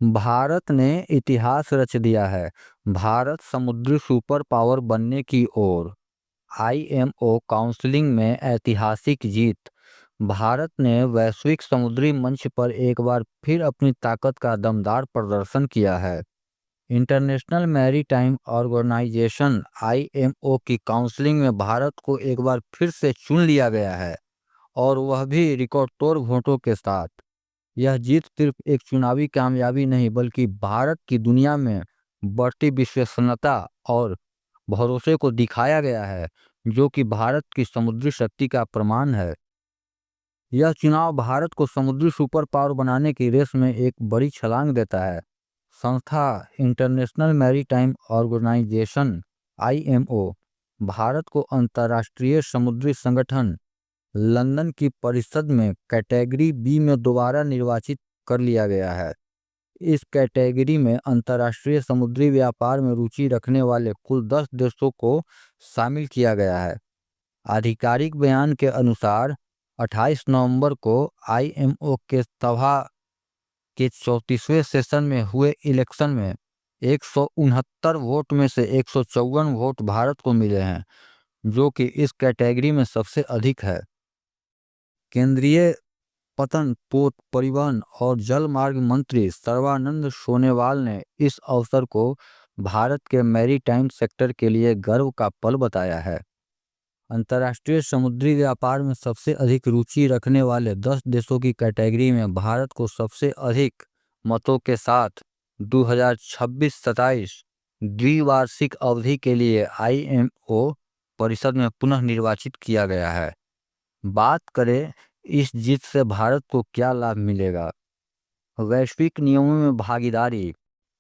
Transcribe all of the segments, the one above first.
भारत ने इतिहास रच दिया है। भारत समुद्री सुपर पावर बनने की ओर। आईएमओ काउंसिलिंग में ऐतिहासिक जीत। भारत ने वैश्विक समुद्री मंच पर एक बार फिर अपनी ताकत का दमदार प्रदर्शन किया है। इंटरनेशनल मैरीटाइम ऑर्गेनाइजेशन आईएमओ की काउंसिलिंग में भारत को एक बार फिर से चुन लिया गया है, और वह भी रिकॉर्ड तोड़ वोटों के साथ। यह जीत सिर्फ एक चुनावी कामयाबी नहीं, बल्कि भारत की दुनिया में बढ़ती विश्वसनीयता और भरोसे को दिखाया गया है, जो कि भारत की समुद्री शक्ति का प्रमाण है। यह चुनाव भारत को समुद्री सुपर पावर बनाने की रेस में एक बड़ी छलांग देता है। संस्था international maritime organisation IMO Bharat को अंतर्राष्ट्रीय समुद्री संगठन लंदन की परिषद में कैटेगरी बी में दोबारा निर्वाचित कर लिया गया है। इस कैटेगरी में अंतर्राष्ट्रीय समुद्री व्यापार में रुचि रखने वाले कुल 10 देशों को शामिल किया गया है। आधिकारिक बयान के अनुसार 28 नवंबर को आईएमओ के सभा के 34वें सेशन में हुए इलेक्शन में 169 वोट में से 154 वोट भारत को मिले हैं, जो कि इस कैटेगरी में सबसे अधिक है। केंद्रीय पतन पोत परिवहन और जल मार्ग मंत्री सर्बानंद सोनोवाल ने इस अवसर को भारत के मैरीटाइम सेक्टर के लिए गर्व का पल बताया है। अंतर्राष्ट्रीय समुद्री व्यापार में सबसे अधिक रुचि रखने वाले 10 देशों की कैटेगरी में भारत को सबसे अधिक मतों के साथ 2026-27 द्विवार्षिक अवधि के लिए आईएमओ परिषद में पुनः निर्वाचित किया गया है। बात करें इस जीत से भारत को क्या लाभ मिलेगा। वैश्विक नियमों में भागीदारी।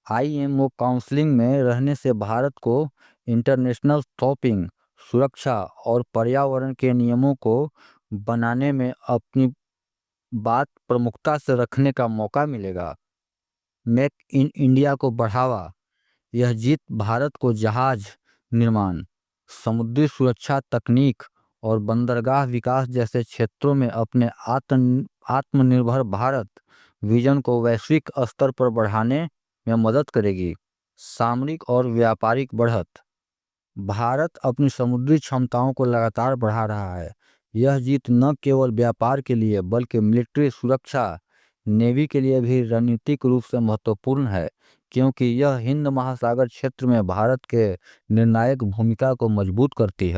आईएमओ काउंसिलिंग में रहने से भारत को इंटरनेशनल शॉपिंग, सुरक्षा और पर्यावरण के नियमों को बनाने में अपनी बात प्रमुखता से रखने का मौका मिलेगा। मेक इन इंडिया को बढ़ावा। यह जीत भारत को जहाज निर्माण, समुद्री सुरक्षा तकनीक और बंदरगाह विकास जैसे क्षेत्रों में अपने आत्मनिर्भर भारत विजन को वैश्विक स्तर पर बढ़ाने में मदद करेगी। सामरिक और व्यापारिक बढ़त। भारत अपनी समुद्री क्षमताओं को लगातार बढ़ा रहा है। यह जीत न केवल व्यापार के लिए बल्कि मिलिट्री सुरक्षा, नेवी के लिए भी रणनीतिक रूप से महत्वपूर्ण है, क्योंकि यह हिंद महासागर क्षेत्र में भारत के निर्णायक भूमिका को मजबूत करती है।